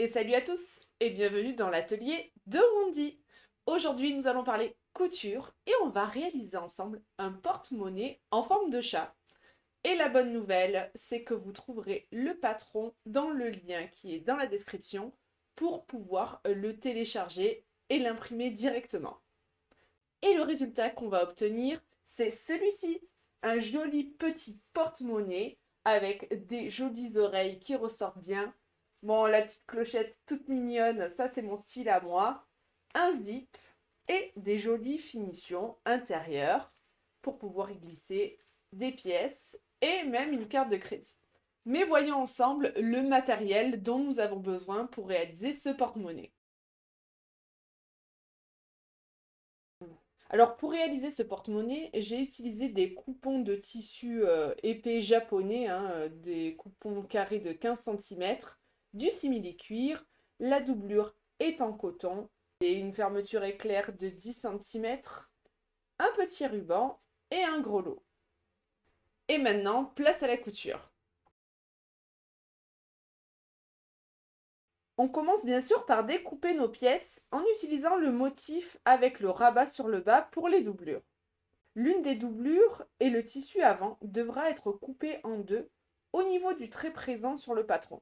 Et salut à tous et bienvenue dans l'atelier de Wendy. Aujourd'hui, nous allons parler couture et on va réaliser ensemble un porte-monnaie en forme de chat. Et la bonne nouvelle, c'est que vous trouverez le patron dans le lien qui est dans la description pour pouvoir le télécharger et l'imprimer directement. Et le résultat qu'on va obtenir, c'est celui-ci, un joli petit porte-monnaie avec des jolies oreilles qui ressortent bien. Bon, la petite clochette toute mignonne, ça c'est mon style à moi. Un zip et des jolies finitions intérieures pour pouvoir y glisser des pièces et même une carte de crédit. Mais voyons ensemble le matériel dont nous avons besoin pour réaliser ce porte-monnaie. Alors pour réaliser ce porte-monnaie, j'ai utilisé des coupons de tissu épais japonais, hein, des coupons carrés de 15 cm, du simili-cuir, la doublure est en coton, et une fermeture éclair de 10 cm, un petit ruban et un gros lot. Et maintenant, place à la couture. On commence bien sûr par découper nos pièces en utilisant le motif avec le rabat sur le bas pour les doublures. L'une des doublures et le tissu avant devra être coupé en deux au niveau du trait présent sur le patron.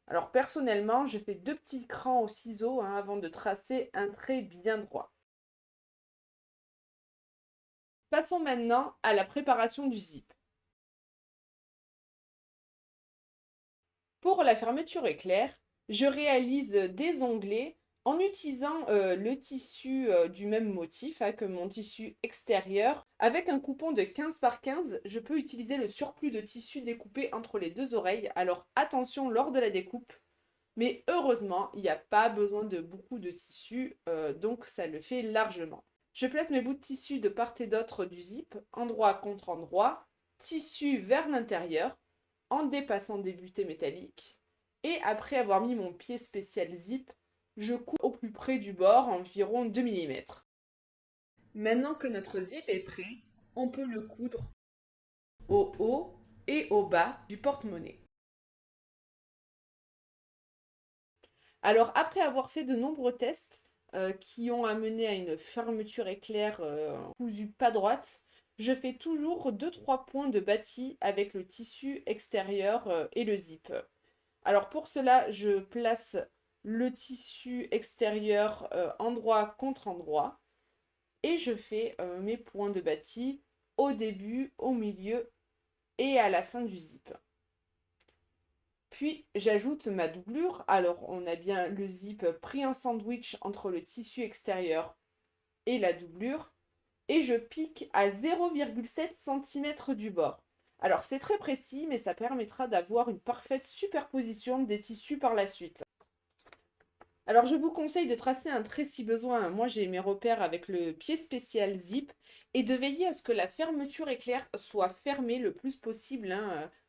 Alors personnellement, je fais deux petits crans au ciseau avant de tracer un trait bien droit. Passons maintenant à la préparation du zip. Pour la fermeture éclair, je réalise des onglets en utilisant le tissu du même motif que mon tissu extérieur. Avec un coupon de 15 par 15, je peux utiliser le surplus de tissu découpé entre les deux oreilles. Alors attention lors de la découpe, mais heureusement, il n'y a pas besoin de beaucoup de tissu, donc ça le fait largement. Je place mes bouts de tissu de part et d'autre du zip, endroit contre endroit, tissu vers l'intérieur, en dépassant des butées métalliques. Et après avoir mis mon pied spécial zip, je coupe au plus près du bord, environ 2 mm. Maintenant que notre zip est prêt, on peut le coudre au haut et au bas du porte-monnaie. Alors après avoir fait de nombreux tests qui ont amené à une fermeture éclair cousue pas droite, je fais toujours deux trois points de bâti avec le tissu extérieur et le zip. Alors pour cela, je place le tissu extérieur endroit contre endroit et je fais mes points de bâti au début, au milieu et à la fin du zip. Puis j'ajoute ma doublure. Alors on a bien le zip pris en sandwich entre le tissu extérieur et la doublure. Et je pique à 0,7 cm du bord. Alors c'est très précis, mais ça permettra d'avoir une parfaite superposition des tissus par la suite. Alors je vous conseille de tracer un trait si besoin. Moi j'ai mes repères avec le pied spécial zip et de veiller à ce que la fermeture éclair soit fermée le plus possible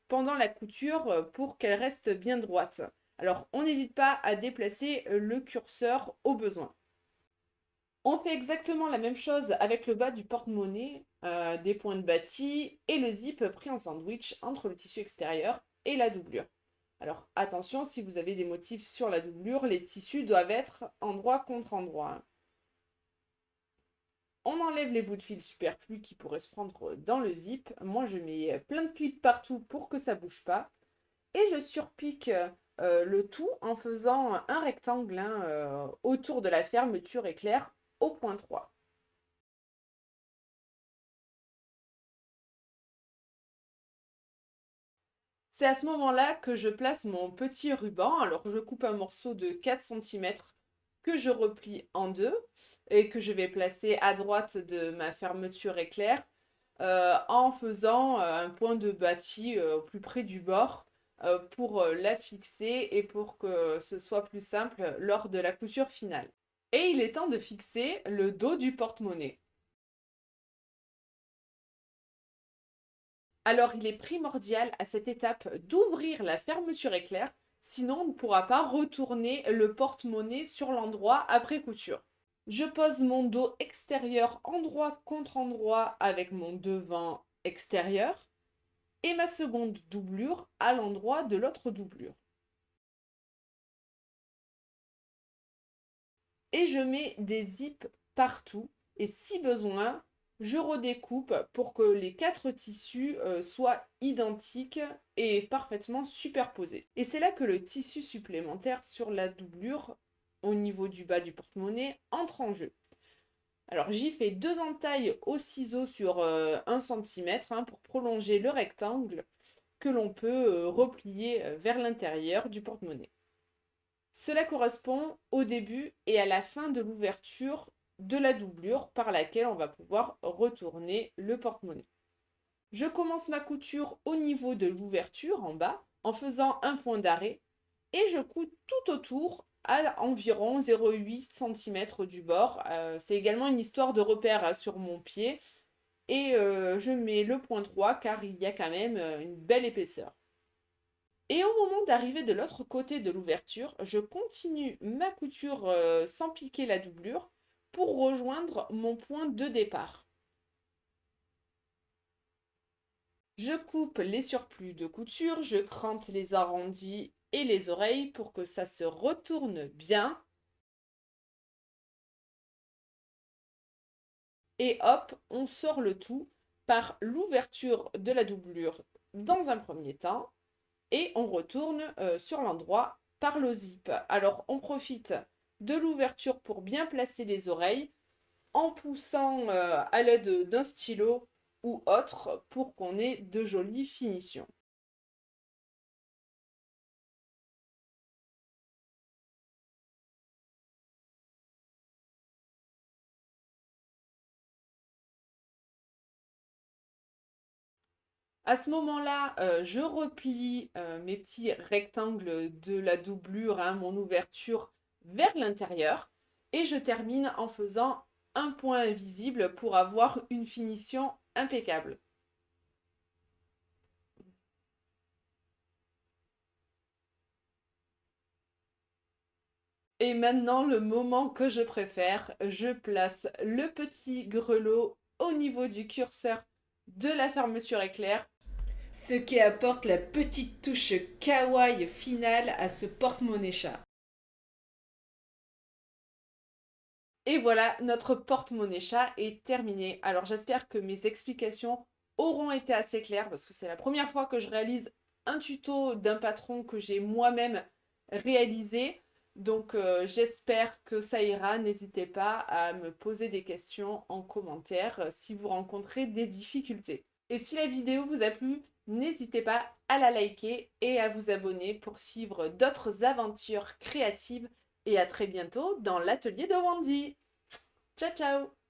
pendant la couture pour qu'elle reste bien droite. Alors on n'hésite pas à déplacer le curseur au besoin. On fait exactement la même chose avec le bas du porte-monnaie, des points de bâti et le zip pris en sandwich entre le tissu extérieur et la doublure. Alors attention, si vous avez des motifs sur la doublure, les tissus doivent être endroit contre endroit. On enlève les bouts de fil superflus qui pourraient se prendre dans le zip. Moi, je mets plein de clips partout pour que ça ne bouge pas. Et je surpique le tout en faisant un rectangle autour de la fermeture éclair au point 3. C'est à ce moment-là que je place mon petit ruban. Alors je coupe un morceau de 4 cm que je replie en deux et que je vais placer à droite de ma fermeture éclair en faisant un point de bâti au plus près du bord pour la fixer et pour que ce soit plus simple lors de la couture finale. Et il est temps de fixer le dos du porte-monnaie. Alors, il est primordial à cette étape d'ouvrir la fermeture éclair, sinon on ne pourra pas retourner le porte-monnaie sur l'endroit après couture. Je pose mon dos extérieur endroit contre endroit avec mon devant extérieur et ma seconde doublure à l'endroit de l'autre doublure. Et je mets des zips partout. Et si besoin, je redécoupe pour que les 4 tissus soient identiques et parfaitement superposés. Et c'est là que le tissu supplémentaire sur la doublure, au niveau du bas du porte-monnaie, entre en jeu. Alors j'y fais 2 entailles au ciseau sur 1 cm pour prolonger le rectangle que l'on peut replier vers l'intérieur du porte-monnaie. Cela correspond au début et à la fin de l'ouverture de la doublure par laquelle on va pouvoir retourner le porte-monnaie. Je commence ma couture au niveau de l'ouverture en bas en faisant un point d'arrêt et je couds tout autour à environ 0,8 cm du bord. C'est également une histoire de repère sur mon pied et je mets le point 3 car il y a quand même une belle épaisseur. Et au moment d'arriver de l'autre côté de l'ouverture, je continue ma couture sans piquer la doublure pour rejoindre mon point de départ. Je coupe les surplus de couture, je crante les arrondis et les oreilles pour que ça se retourne bien. Et hop, on sort le tout par l'ouverture de la doublure dans un premier temps. Et on retourne sur l'endroit par le zip. Alors on profite de l'ouverture pour bien placer les oreilles en poussant à l'aide d'un stylo ou autre pour qu'on ait de jolies finitions. À ce moment-là, je replie mes petits rectangles de la doublure, mon ouverture vers l'intérieur et je termine en faisant un point invisible pour avoir une finition impeccable. Et maintenant, le moment que je préfère, je place le petit grelot au niveau du curseur de la fermeture éclair, ce qui apporte la petite touche kawaii finale à ce porte-monnaie chat. Et voilà, notre porte-monnaie chat est terminé. Alors j'espère que mes explications auront été assez claires parce que c'est la première fois que je réalise un tuto d'un patron que j'ai moi-même réalisé. Donc j'espère que ça ira. N'hésitez pas à me poser des questions en commentaire si vous rencontrez des difficultés. Et si la vidéo vous a plu, n'hésitez pas à la liker et à vous abonner pour suivre d'autres aventures créatives. Et à très bientôt dans l'atelier de Wendy. Ciao ciao!